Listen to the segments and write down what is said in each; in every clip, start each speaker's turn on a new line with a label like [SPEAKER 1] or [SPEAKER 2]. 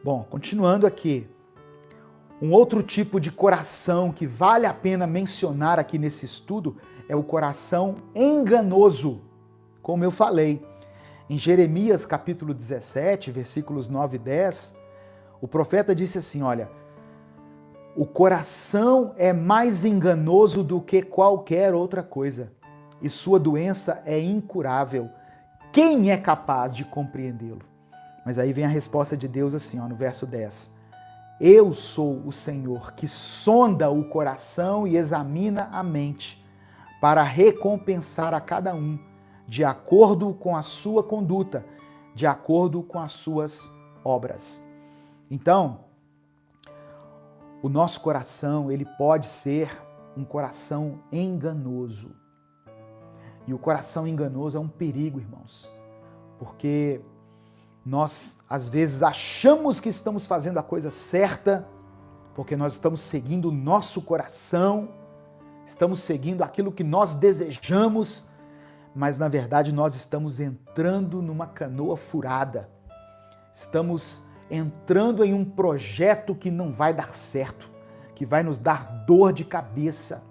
[SPEAKER 1] Bom, continuando aqui, um outro tipo de coração que vale a pena mencionar aqui nesse estudo é o coração enganoso. Como eu falei, em Jeremias capítulo 17, versículos 9 e 10, o profeta disse assim, olha, o coração é mais enganoso do que qualquer outra coisa, e sua doença é incurável. Quem é capaz de compreendê-lo? Mas aí vem a resposta de Deus assim, ó, no verso 10. Eu sou o Senhor que sonda o coração e examina a mente, para recompensar a cada um, de acordo com a sua conduta, de acordo com as suas obras. Então, o nosso coração, ele pode ser um coração enganoso. E o coração enganoso é um perigo, irmãos, porque nós, às vezes, achamos que estamos fazendo a coisa certa, porque nós estamos seguindo o nosso coração, estamos seguindo aquilo que nós desejamos, mas, na verdade, nós estamos entrando numa canoa furada. Estamos entrando em um projeto que não vai dar certo, que vai nos dar dor de cabeça,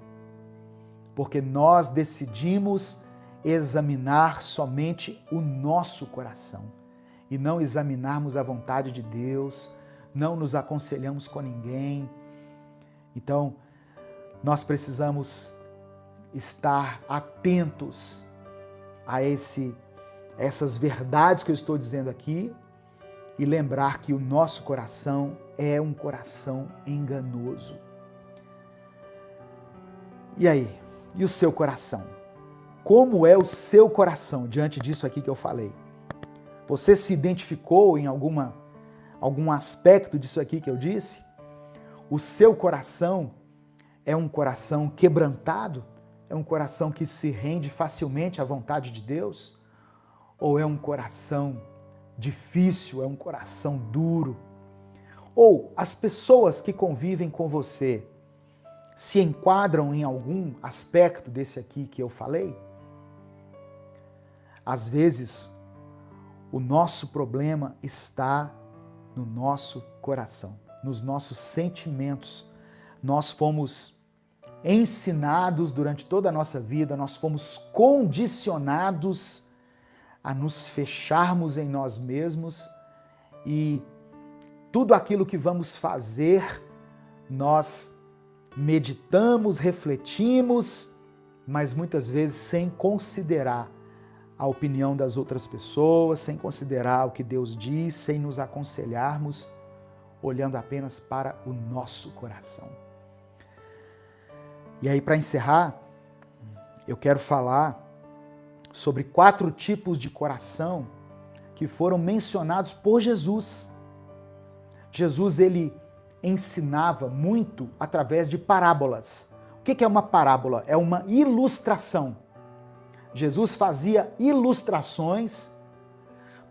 [SPEAKER 1] porque nós decidimos examinar somente o nosso coração e não examinarmos a vontade de Deus, não nos aconselhamos com ninguém. Então, nós precisamos estar atentos a essas verdades que eu estou dizendo aqui e lembrar que o nosso coração é um coração enganoso. E aí? E o seu coração? Como é o seu coração diante disso aqui que eu falei? Você se identificou em algum aspecto disso aqui que eu disse? O seu coração é um coração quebrantado? É um coração que se rende facilmente à vontade de Deus? Ou é um coração difícil, é um coração duro? Ou as pessoas que convivem com você se enquadram em algum aspecto desse aqui que eu falei? Às vezes, o nosso problema está no nosso coração, nos nossos sentimentos. Nós fomos ensinados durante toda a nossa vida, nós fomos condicionados a nos fecharmos em nós mesmos e tudo aquilo que vamos fazer, nós meditamos, refletimos, mas muitas vezes sem considerar a opinião das outras pessoas, sem considerar o que Deus diz, sem nos aconselharmos, olhando apenas para o nosso coração. E aí, para encerrar, eu quero falar sobre 4 tipos de coração que foram mencionados por Jesus. Jesus, ele ensinava muito através de parábolas. O que é uma parábola? É uma ilustração. Jesus fazia ilustrações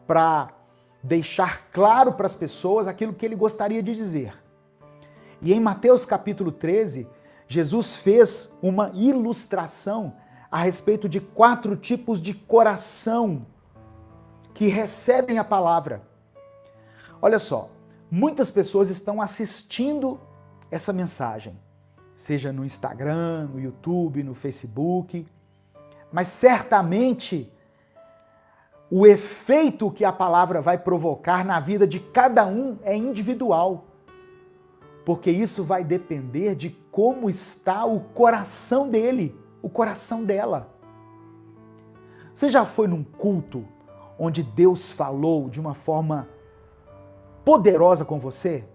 [SPEAKER 1] para deixar claro para as pessoas aquilo que ele gostaria de dizer. E em Mateus capítulo 13, Jesus fez uma ilustração a respeito de 4 tipos de coração que recebem a palavra. Olha só, muitas pessoas estão assistindo essa mensagem, seja no Instagram, no YouTube, no Facebook, mas certamente o efeito que a palavra vai provocar na vida de cada um é individual, porque isso vai depender de como está o coração dele, o coração dela. Você já foi num culto onde Deus falou de uma forma poderosa com você?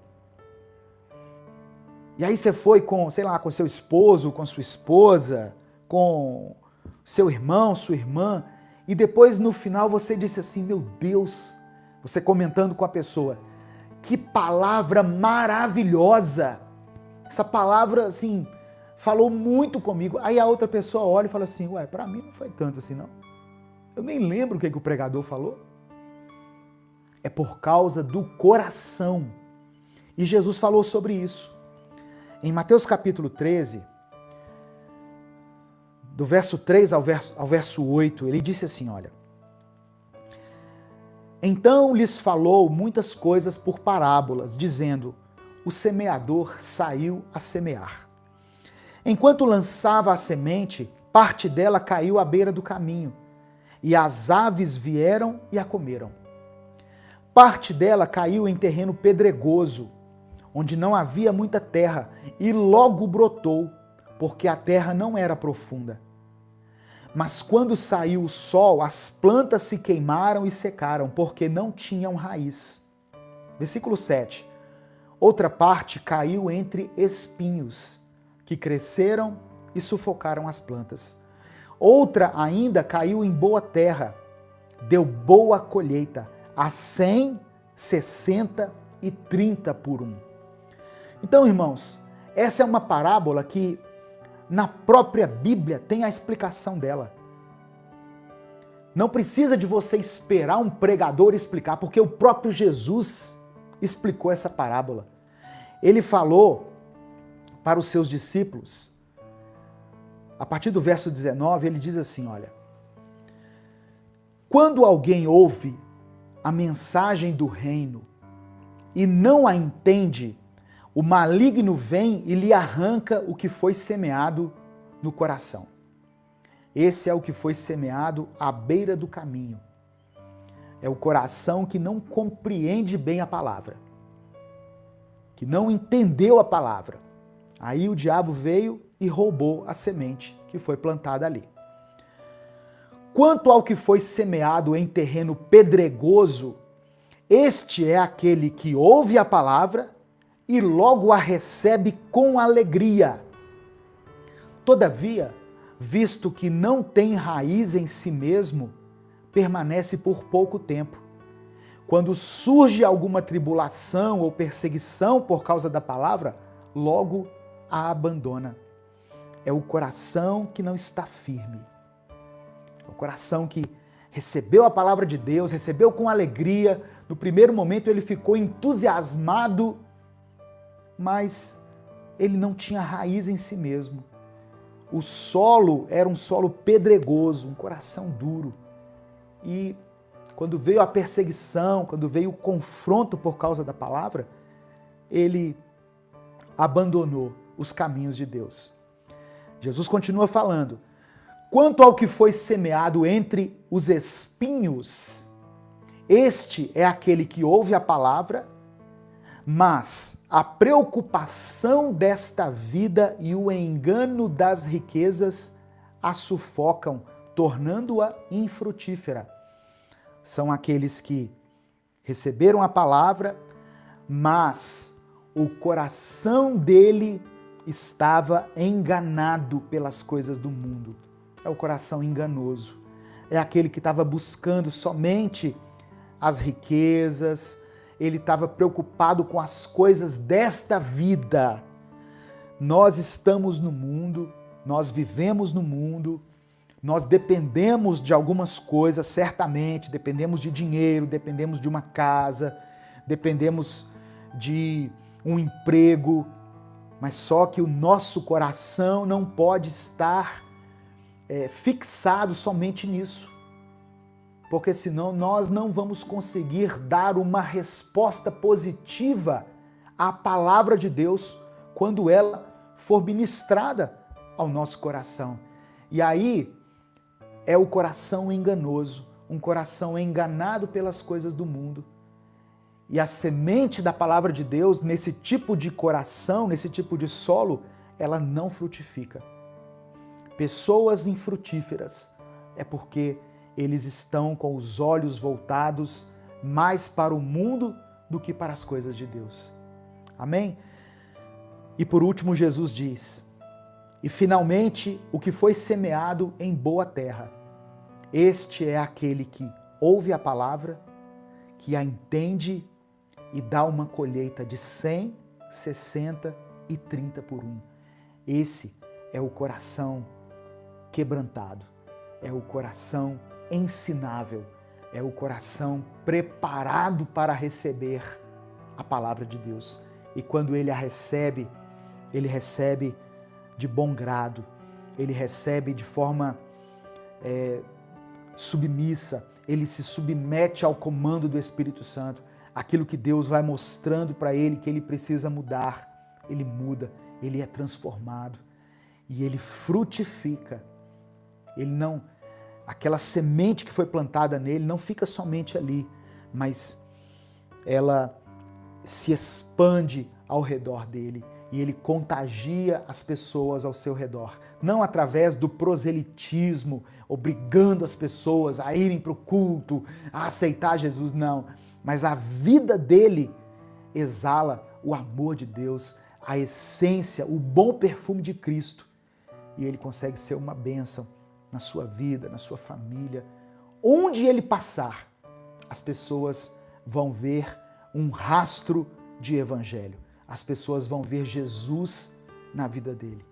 [SPEAKER 1] E aí você foi com, sei lá, com seu esposo, com sua esposa, com seu irmão, sua irmã, e depois no final você disse assim, meu Deus, você comentando com a pessoa, que palavra maravilhosa, essa palavra assim, falou muito comigo. Aí a outra pessoa olha e fala assim, ué, para mim não foi tanto assim não, eu nem lembro o que o pregador falou. É por causa do coração, e Jesus falou sobre isso. Em Mateus capítulo 13, do verso 3 ao verso 8, ele disse assim, olha, Então lhes falou muitas coisas por parábolas, dizendo: o semeador saiu a semear. Enquanto lançava a semente, parte dela caiu à beira do caminho, e as aves vieram e a comeram. Parte dela caiu em terreno pedregoso, onde não havia muita terra, e logo brotou, porque a terra não era profunda. Mas quando saiu o sol, as plantas se queimaram e secaram, porque não tinham raiz. Versículo 7. Outra parte caiu entre espinhos, que cresceram e sufocaram as plantas. Outra ainda caiu em boa terra, deu boa colheita, a 100, 60 e 30 por um. Então, irmãos, essa é uma parábola que na própria Bíblia tem a explicação dela. Não precisa de você esperar um pregador explicar, porque o próprio Jesus explicou essa parábola. Ele falou para os seus discípulos, a partir do verso 19, ele diz assim, olha: quando alguém ouve a mensagem do reino e não a entende, o maligno vem e lhe arranca o que foi semeado no coração. Esse é o que foi semeado à beira do caminho. É o coração que não compreende bem a palavra, que não entendeu a palavra. Aí o diabo veio e roubou a semente que foi plantada ali. Quanto ao que foi semeado em terreno pedregoso, este é aquele que ouve a palavra e logo a recebe com alegria. Todavia, visto que não tem raiz em si mesmo, permanece por pouco tempo. Quando surge alguma tribulação ou perseguição por causa da palavra, logo a abandona. É o coração que não está firme. É o coração que recebeu a palavra de Deus, recebeu com alegria. No primeiro momento ele ficou entusiasmado, mas ele não tinha raiz em si mesmo. O solo era um solo pedregoso, um coração duro. E quando veio a perseguição, quando veio o confronto por causa da palavra, ele abandonou os caminhos de Deus. Jesus continua falando: quanto ao que foi semeado entre os espinhos, este é aquele que ouve a palavra, mas a preocupação desta vida e o engano das riquezas a sufocam, tornando-a infrutífera. São aqueles que receberam a palavra, mas o coração dele estava enganado pelas coisas do mundo. É o coração enganoso. É aquele que estava buscando somente as riquezas, ele estava preocupado com as coisas desta vida. Nós estamos no mundo, nós vivemos no mundo, nós dependemos de algumas coisas, certamente, dependemos de dinheiro, dependemos de uma casa, dependemos de um emprego, mas só que o nosso coração não pode estar fixado somente nisso, porque senão nós não vamos conseguir dar uma resposta positiva à palavra de Deus quando ela for ministrada ao nosso coração. E aí é o coração enganoso, um coração enganado pelas coisas do mundo. E a semente da palavra de Deus, nesse tipo de coração, nesse tipo de solo, ela não frutifica. Pessoas infrutíferas é porque eles estão com os olhos voltados mais para o mundo do que para as coisas de Deus. Amém? E por último, Jesus diz: e finalmente o que foi semeado em boa terra, este é aquele que ouve a palavra, que a entende e dá uma colheita de 100, 60 e 30 por um. Esse é o coração quebrantado, é o coração ensinável, é o coração preparado para receber a palavra de Deus. E quando ele a recebe, ele recebe de bom grado, ele recebe de forma submissa, ele se submete ao comando do Espírito Santo. Aquilo que Deus vai mostrando para ele que ele precisa mudar, ele muda, ele é transformado e ele frutifica. Ele não, aquela semente que foi plantada nele não fica somente ali, mas ela se expande ao redor dele e ele contagia as pessoas ao seu redor. Não através do proselitismo, obrigando as pessoas a irem para o culto, a aceitar Jesus, não. Mas a vida dele exala o amor de Deus, a essência, o bom perfume de Cristo. E ele consegue ser uma bênção na sua vida, na sua família. Onde ele passar, as pessoas vão ver um rastro de evangelho. As pessoas vão ver Jesus na vida dele.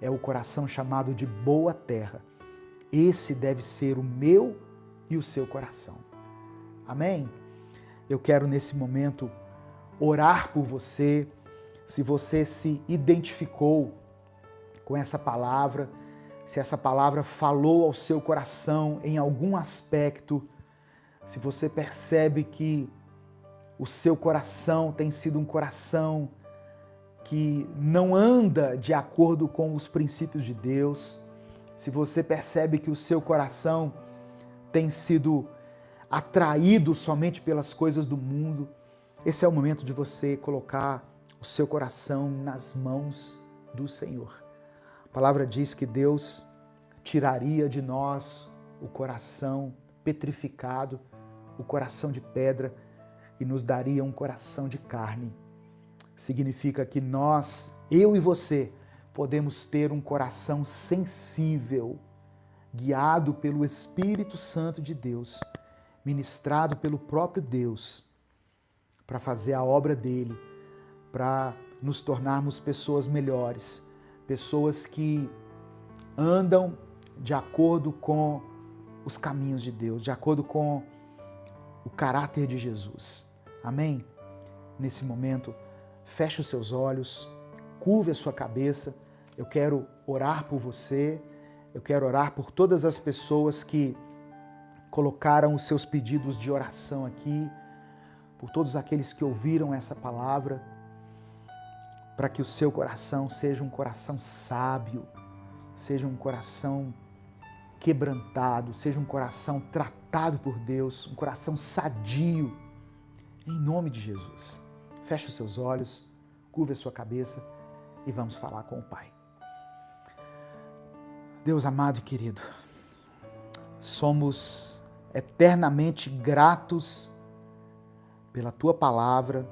[SPEAKER 1] É o coração chamado de boa terra. Esse deve ser o meu e o seu coração. Amém? Eu quero nesse momento orar por você. Se você se identificou com essa palavra, se essa palavra falou ao seu coração em algum aspecto, se você percebe que o seu coração tem sido um coração que não anda de acordo com os princípios de Deus, se você percebe que o seu coração tem sido atraído somente pelas coisas do mundo, esse é o momento de você colocar o seu coração nas mãos do Senhor. A palavra diz que Deus tiraria de nós o coração petrificado, o coração de pedra, e nos daria um coração de carne. Significa que nós, eu e você, podemos ter um coração sensível, guiado pelo Espírito Santo de Deus, ministrado pelo próprio Deus, para fazer a obra dele, para nos tornarmos pessoas melhores, pessoas que andam de acordo com os caminhos de Deus, de acordo com o caráter de Jesus. Amém? Nesse momento, feche os seus olhos, curve a sua cabeça. Eu quero orar por você, eu quero orar por todas as pessoas que colocaram os seus pedidos de oração aqui, por todos aqueles que ouviram essa palavra, para que o seu coração seja um coração sábio, seja um coração quebrantado, seja um coração tratado por Deus, um coração sadio, em nome de Jesus. Feche os seus olhos, curva a sua cabeça e vamos falar com o Pai. Deus amado e querido, somos eternamente gratos pela Tua palavra,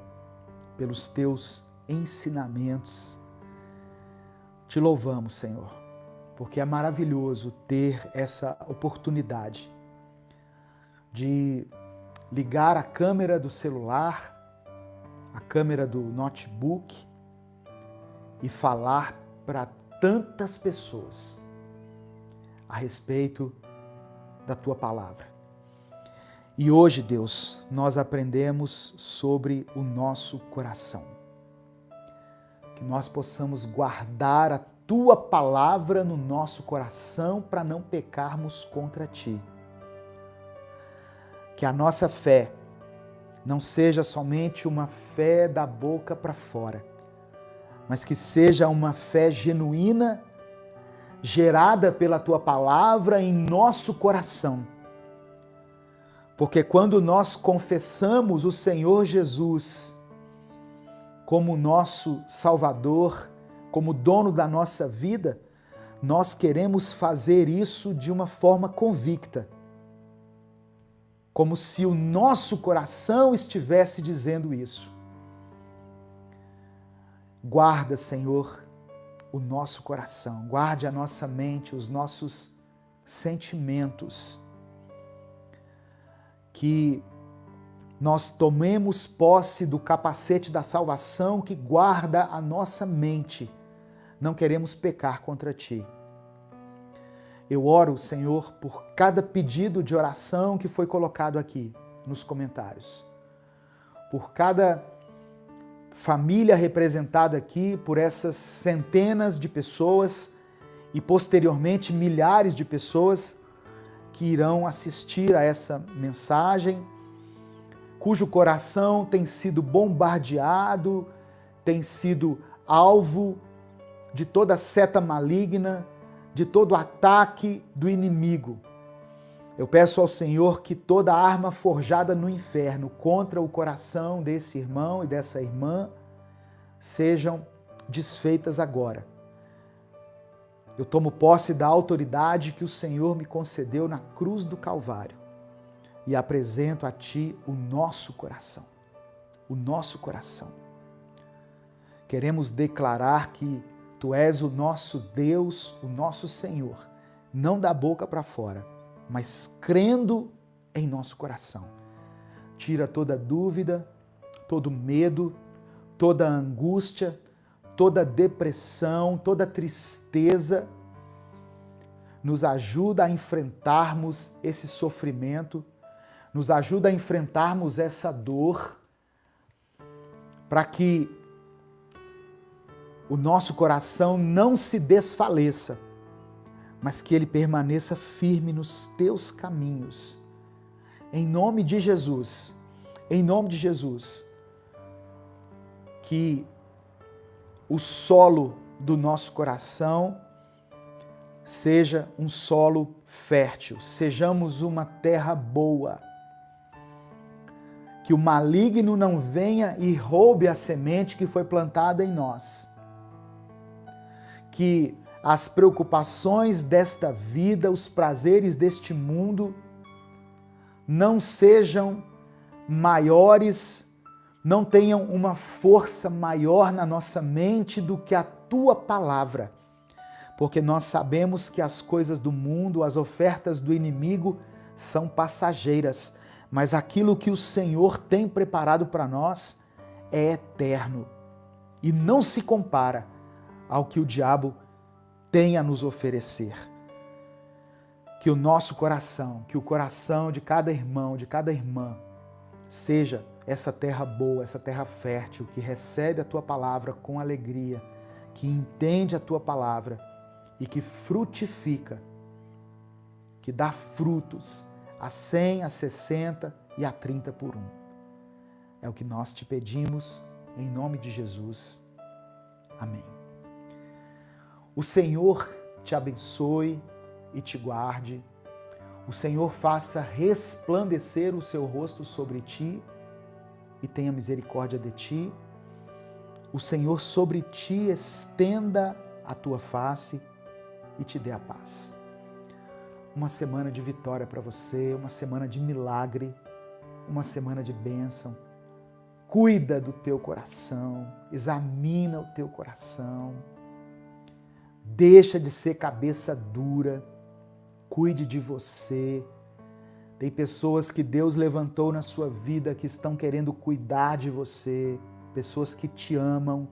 [SPEAKER 1] pelos Teus ensinamentos. Te louvamos, Senhor, porque é maravilhoso ter essa oportunidade de ligar a câmera do celular, a câmera do notebook e falar para tantas pessoas a respeito da Tua palavra. E hoje, Deus, nós aprendemos sobre o nosso coração. Que nós possamos guardar a Tua palavra no nosso coração para não pecarmos contra Ti. Que a nossa fé não seja somente uma fé da boca para fora, mas que seja uma fé genuína, gerada pela Tua palavra em nosso coração. Porque quando nós confessamos o Senhor Jesus como nosso Salvador, como dono da nossa vida, nós queremos fazer isso de uma forma convicta. Como se o nosso coração estivesse dizendo isso. Guarda, Senhor, o nosso coração, guarde a nossa mente, os nossos sentimentos, que nós tomemos posse do capacete da salvação que guarda a nossa mente. Não queremos pecar contra Ti. Eu oro, Senhor, por cada pedido de oração que foi colocado aqui nos comentários. Por cada família representada aqui, por essas centenas de pessoas e posteriormente milhares de pessoas que irão assistir a essa mensagem, cujo coração tem sido bombardeado, tem sido alvo de toda seta maligna, de todo ataque do inimigo. Eu peço ao Senhor que toda arma forjada no inferno contra o coração desse irmão e dessa irmã sejam desfeitas agora. Eu tomo posse da autoridade que o Senhor me concedeu na cruz do Calvário e apresento a Ti o nosso coração. O nosso coração. Queremos declarar que Tu és o nosso Deus, o nosso Senhor, não da boca para fora, mas crendo em nosso coração. Tira toda dúvida, todo medo, toda angústia, toda depressão, toda tristeza. Nos ajuda a enfrentarmos esse sofrimento, nos ajuda a enfrentarmos essa dor, para que o nosso coração não se desfaleça, mas que ele permaneça firme nos teus caminhos. Em nome de Jesus, que o solo do nosso coração seja um solo fértil, sejamos uma terra boa. Que o maligno não venha e roube a semente que foi plantada em nós. Que as preocupações desta vida, os prazeres deste mundo não sejam maiores, não tenham uma força maior na nossa mente do que a Tua palavra. Porque nós sabemos que as coisas do mundo, as ofertas do inimigo são passageiras, mas aquilo que o Senhor tem preparado para nós é eterno e não se compara ao que o diabo tem a nos oferecer. Que o nosso coração, que o coração de cada irmão, de cada irmã, seja essa terra boa, essa terra fértil, que recebe a Tua palavra com alegria, que entende a Tua palavra e que frutifica, que dá frutos a 100, a 60 e a 30 por 1. É o que nós te pedimos, em nome de Jesus. Amém. O Senhor te abençoe e te guarde. O Senhor faça resplandecer o seu rosto sobre ti e tenha misericórdia de ti. O Senhor sobre ti estenda a tua face e te dê a paz. Uma semana de vitória para você, uma semana de milagre, uma semana de bênção. Cuida do teu coração, examina o teu coração. Deixa de ser cabeça dura, cuide de você. Tem pessoas que Deus levantou na sua vida que estão querendo cuidar de você, pessoas que te amam,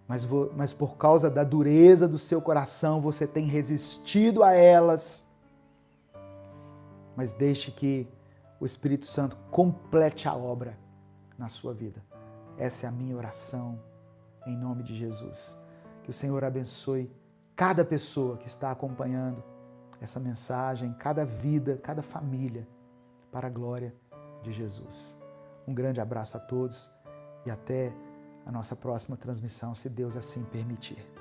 [SPEAKER 1] mas por causa da dureza do seu coração você tem resistido a elas. Mas deixe que o Espírito Santo complete a obra na sua vida. Essa é a minha oração, em nome de Jesus. Que o Senhor abençoe cada pessoa que está acompanhando essa mensagem, cada vida, cada família, para a glória de Jesus. Um grande abraço a todos e até a nossa próxima transmissão, se Deus assim permitir.